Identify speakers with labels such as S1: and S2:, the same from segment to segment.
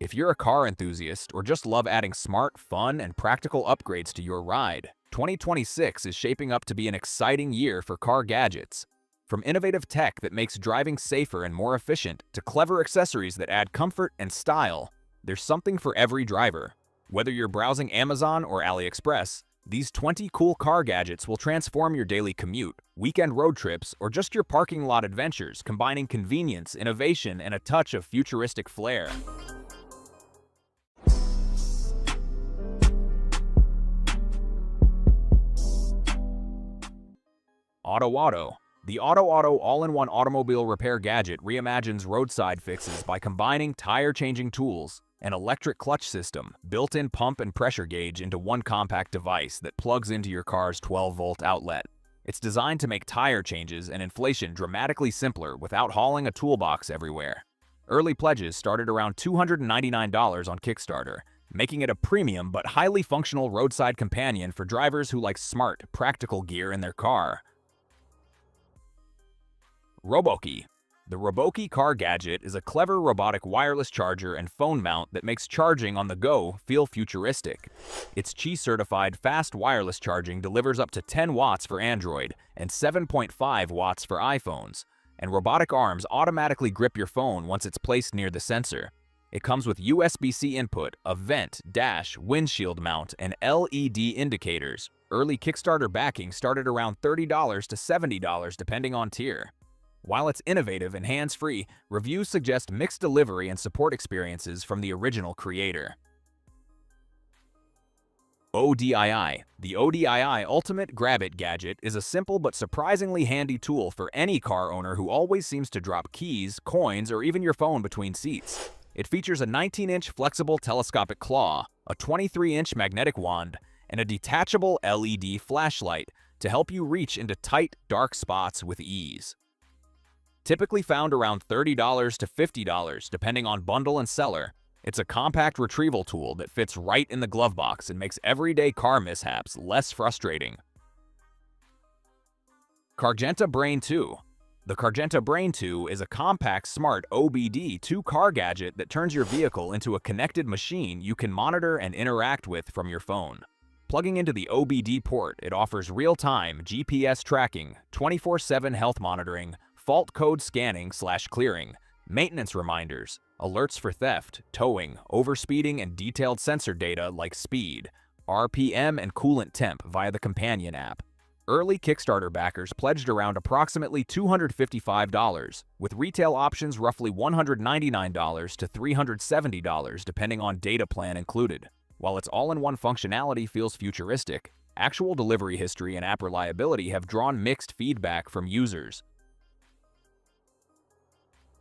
S1: If you're a car enthusiast or just love adding smart, fun, and practical upgrades to your ride, 2026 is shaping up to be an exciting year for car gadgets. From innovative tech that makes driving safer and more efficient to clever accessories that add comfort and style, there's something for every driver. Whether you're browsing Amazon or AliExpress, these 20 cool car gadgets will transform your daily commute, weekend road trips, or just your parking lot adventures, combining convenience, innovation, and a touch of futuristic flair. AutoAuto. The AutoAuto all-in-one automobile repair gadget reimagines roadside fixes by combining tire-changing tools, an electric clutch system, built-in pump and pressure gauge into one compact device that plugs into your car's 12-volt outlet. It's designed to make tire changes and inflation dramatically simpler without hauling a toolbox everywhere. Early pledges started around $299 on Kickstarter, making it a premium but highly functional roadside companion for drivers who like smart, practical gear in their car. ROBOQI. The ROBOQI car gadget is a clever robotic wireless charger and phone mount that makes charging on the go feel futuristic. Its Qi-certified fast wireless charging delivers up to 10 watts for Android and 7.5 watts for iPhones, and robotic arms automatically grip your phone once it's placed near the sensor. It comes with USB-C input, a vent, dash, windshield mount, and LED indicators. Early Kickstarter backing started around $30 to $70 depending on tier. While it's innovative and hands-free, reviews suggest mixed delivery and support experiences from the original creator. ODii. The ODii Ultimate Grab-It gadget is a simple but surprisingly handy tool for any car owner who always seems to drop keys, coins, or even your phone between seats. It features a 19-inch flexible telescopic claw, a 23-inch magnetic wand, and a detachable LED flashlight to help you reach into tight, dark spots with ease. Typically found around $30 to $50 depending on bundle and seller, it's a compact retrieval tool that fits right in the glove box and makes everyday car mishaps less frustrating. Cargenta Brain 2. The Cargenta Brain 2 is a compact, smart OBD 2 car gadget that turns your vehicle into a connected machine you can monitor and interact with from your phone. Plugging into the OBD port, it offers real-time GPS tracking, 24/7 health monitoring, fault code scanning/clearing, maintenance reminders, alerts for theft, towing, overspeeding, and detailed sensor data like speed, RPM, and coolant temp via the companion app. Early Kickstarter backers pledged around approximately $255, with retail options roughly $199 to $370 depending on data plan included. While its all-in-one functionality feels futuristic, actual delivery history and app reliability have drawn mixed feedback from users.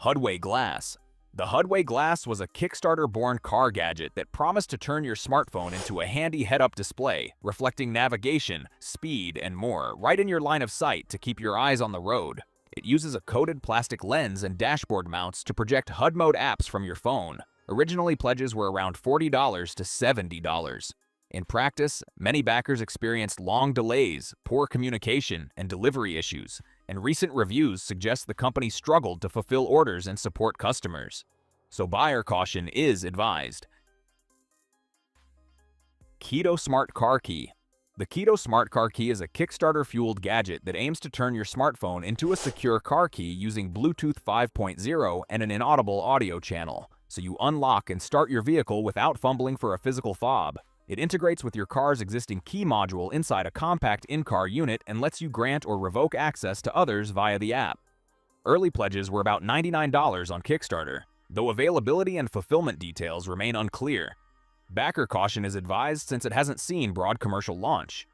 S1: HUDWAY Glass. The HUDWAY Glass was a Kickstarter-born car gadget that promised to turn your smartphone into a handy head-up display, reflecting navigation, speed, and more right in your line of sight to keep your eyes on the road. It uses a coated plastic lens and dashboard mounts to project HUD mode apps from your phone. Originally, pledges were around $40 to $70. In practice, many backers experienced long delays, poor communication, and delivery issues, and recent reviews suggest the company struggled to fulfill orders and support customers. So buyer caution is advised. Keto Smart Car Key. The Keto Smart Car Key is a Kickstarter-fueled gadget that aims to turn your smartphone into a secure car key using Bluetooth 5.0 and an inaudible audio channel, so you unlock and start your vehicle without fumbling for a physical fob. It integrates with your car's existing key module inside a compact in-car unit and lets you grant or revoke access to others via the app. Early pledges were about $99 on Kickstarter, though availability and fulfillment details remain unclear. Backer caution is advised since it hasn't seen broad commercial launch.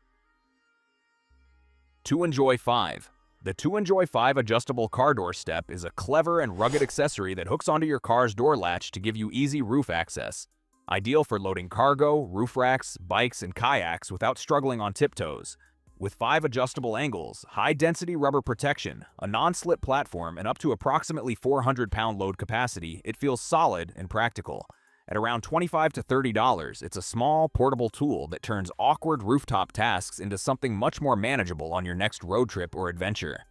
S1: TOOENJOY 5. The TOOENJOY 5 adjustable car door step is a clever and rugged accessory that hooks onto your car's door latch to give you easy roof access. Ideal for loading cargo, roof racks, bikes, and kayaks without struggling on tiptoes. With 5 adjustable angles, high-density rubber protection, a non-slip platform, and up to approximately 400-pound load capacity, it feels solid and practical. At around $25 to $30, it's a small, portable tool that turns awkward rooftop tasks into something much more manageable on your next road trip or adventure.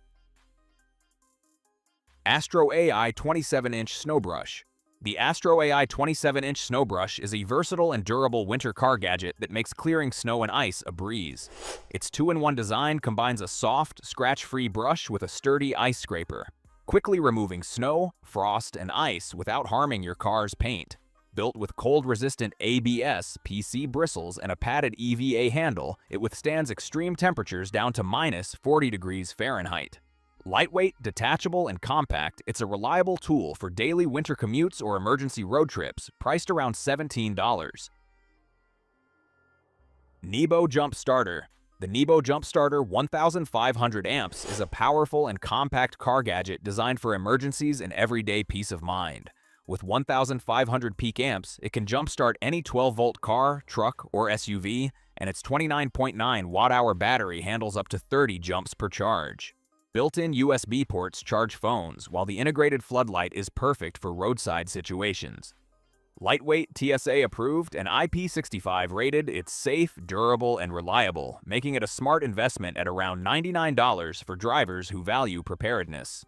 S1: AstroAI 27-inch Snow Brush. The AstroAI 27-inch snow brush is a versatile and durable winter car gadget that makes clearing snow and ice a breeze. Its two-in-one design combines a soft, scratch-free brush with a sturdy ice scraper, quickly removing snow, frost, and ice without harming your car's paint. Built with cold-resistant ABS, PC bristles, and a padded EVA handle, it withstands extreme temperatures down to minus 40 degrees Fahrenheit. Lightweight, detachable, and compact, it's a reliable tool for daily winter commutes or emergency road trips, priced around $17. NEBO Jump Starter. The NEBO Jump Starter 1500 amps is a powerful and compact car gadget designed for emergencies and everyday peace of mind. With 1500 peak amps, it can jumpstart any 12-volt car, truck, or SUV, and its 29.9 watt-hour battery handles up to 30 jumps per charge. Built-in USB ports charge phones, while the integrated floodlight is perfect for roadside situations. Lightweight, TSA approved, and IP65 rated, it's safe, durable, and reliable, making it a smart investment at around $99 for drivers who value preparedness.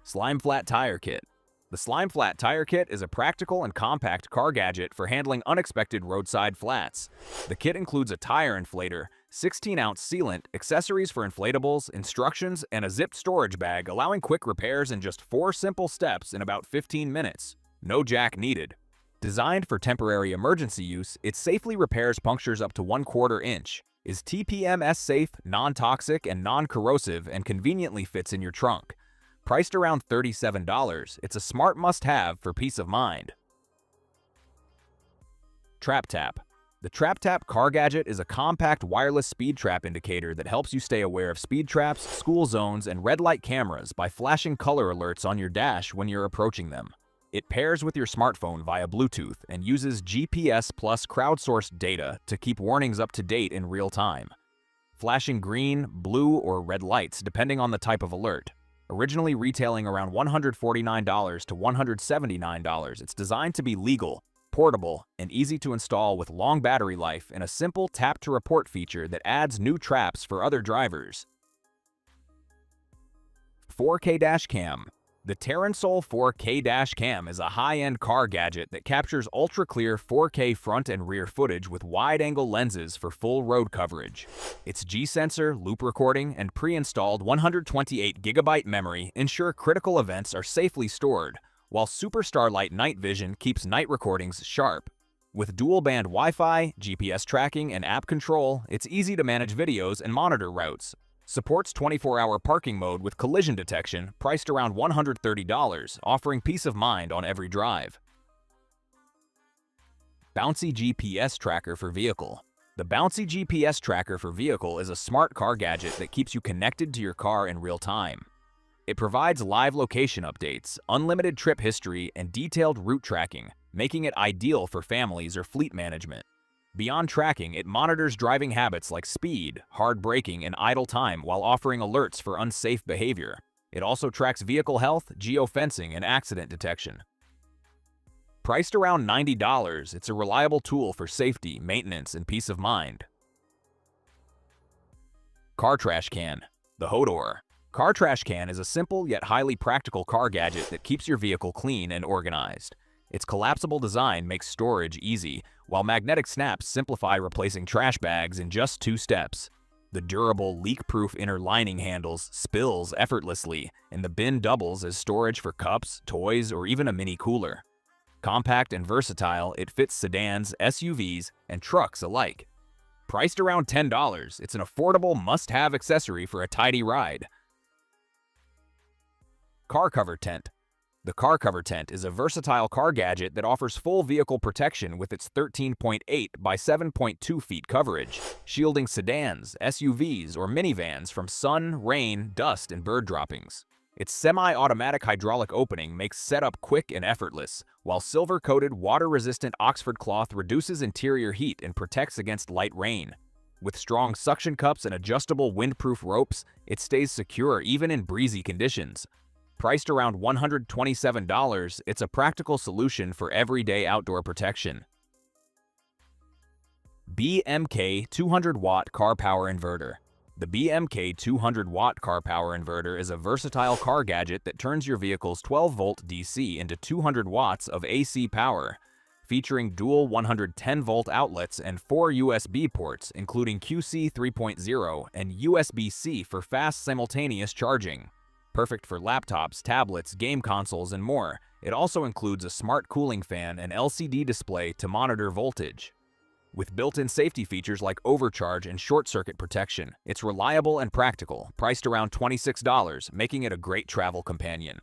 S1: Slime Flat Tire Kit. The Slime Flat Tire Kit is a practical and compact car gadget for handling unexpected roadside flats. The kit includes a tire inflator, 16-ounce sealant, accessories for inflatables, instructions, and a zipped storage bag, allowing quick repairs in just 4 simple steps in about 15 minutes. No jack needed. Designed for temporary emergency use, it safely repairs punctures up to 1/4 inch, is TPMS safe, non-toxic, and non-corrosive, and conveniently fits in your trunk. Priced around $37, it's a smart must-have for peace of mind. TrapTap. The TrapTap car gadget is a compact wireless speed trap indicator that helps you stay aware of speed traps, school zones, and red light cameras by flashing color alerts on your dash when you're approaching them. It pairs with your smartphone via Bluetooth and uses GPS plus crowdsourced data to keep warnings up to date in real time, flashing green, blue, or red lights depending on the type of alert. Originally retailing around $149 to $179, it's designed to be legal, portable, and easy to install with long battery life and a simple tap-to-report feature that adds new traps for other drivers. 4K Dash Cam. The Terransol 4K Dash Cam is a high-end car gadget that captures ultra-clear 4K front and rear footage with wide-angle lenses for full road coverage. Its G-sensor, loop recording, and pre-installed 128GB memory ensure critical events are safely stored, while Super Starlight Night Vision keeps night recordings sharp. With dual-band Wi-Fi, GPS tracking, and app control, it's easy to manage videos and monitor routes. Supports 24-hour parking mode with collision detection, priced around $130, offering peace of mind on every drive. Bouncie GPS Tracker for Vehicle. The Bouncie GPS Tracker for Vehicle is a smart car gadget that keeps you connected to your car in real time. It provides live location updates, unlimited trip history, and detailed route tracking, making it ideal for families or fleet management. Beyond tracking, it monitors driving habits like speed, hard braking, and idle time while offering alerts for unsafe behavior. It also tracks vehicle health, geofencing, and accident detection. Priced around $90, it's a reliable tool for safety, maintenance, and peace of mind. Car Trash Can. The HUDWAY Car Trash Can is a simple yet highly practical car gadget that keeps your vehicle clean and organized. Its collapsible design makes storage easy, while magnetic snaps simplify replacing trash bags in just 2 steps. The durable, leak-proof inner lining handles spills effortlessly, and the bin doubles as storage for cups, toys, or even a mini cooler. Compact and versatile, it fits sedans, SUVs, and trucks alike. Priced around $10, it's an affordable must-have accessory for a tidy ride. Car Cover Tent. The Car Cover Tent is a versatile car gadget that offers full vehicle protection with its 13.8 by 7.2 feet coverage, shielding sedans, SUVs, or minivans from sun, rain, dust, and bird droppings. Its semi-automatic hydraulic opening makes setup quick and effortless, while silver-coated, water-resistant Oxford cloth reduces interior heat and protects against light rain. With strong suction cups and adjustable windproof ropes, it stays secure even in breezy conditions. Priced around $127, it's a practical solution for everyday outdoor protection. BMK 200-watt Car Power Inverter. The BMK 200-watt Car Power Inverter is a versatile car gadget that turns your vehicle's 12-volt DC into 200 watts of AC power. Featuring dual 110-volt outlets and 4 USB ports, including QC 3.0 and USB-C for fast simultaneous charging. Perfect for laptops, tablets, game consoles, and more. It also includes a smart cooling fan and LCD display to monitor voltage. With built-in safety features like overcharge and short-circuit protection, it's reliable and practical, priced around $26, making it a great travel companion.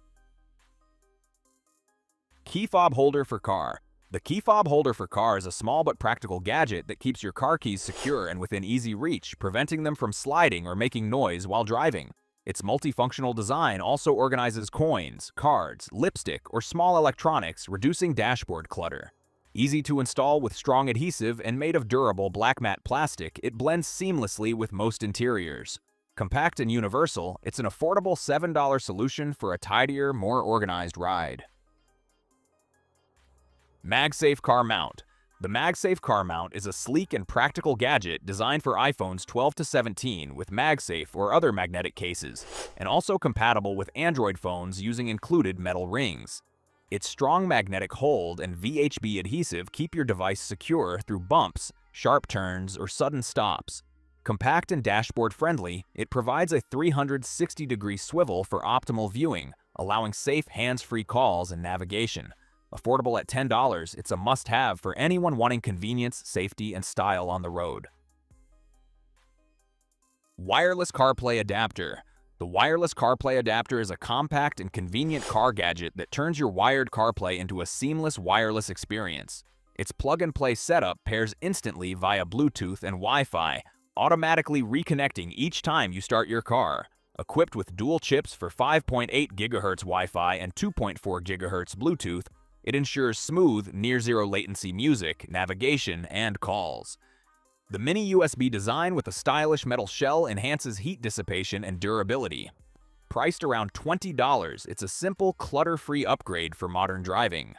S1: Key Fob Holder for Car. The Key Fob Holder for Car is a small but practical gadget that keeps your car keys secure and within easy reach, preventing them from sliding or making noise while driving. Its multifunctional design also organizes coins, cards, lipstick, or small electronics, reducing dashboard clutter. Easy to install with strong adhesive and made of durable black matte plastic, it blends seamlessly with most interiors. Compact and universal, it's an affordable $7 solution for a tidier, more organized ride. Magsafe Car Mount. The Magsafe Car Mount is a sleek and practical gadget designed for iPhones 12 to 17 with MagSafe or other magnetic cases, and also compatible with Android phones using included metal rings. Its strong magnetic hold and VHB adhesive keep your device secure through bumps, sharp turns, or sudden stops. Compact and dashboard-friendly, it provides a 360-degree swivel for optimal viewing, allowing safe hands-free calls and navigation. Affordable at $10, it's a must-have for anyone wanting convenience, safety, and style on the road. Wireless CarPlay Adapter. The wireless CarPlay adapter is a compact and convenient car gadget that turns your wired CarPlay into a seamless wireless experience. Its plug-and-play setup pairs instantly via Bluetooth and Wi-Fi, automatically reconnecting each time you start your car. Equipped with dual chips for 5.8 GHz Wi-Fi and 2.4 GHz Bluetooth, it ensures smooth, near-zero latency music, navigation, and calls. The mini USB design with a stylish metal shell enhances heat dissipation and durability. Priced around $20, it's a simple, clutter-free upgrade for modern driving.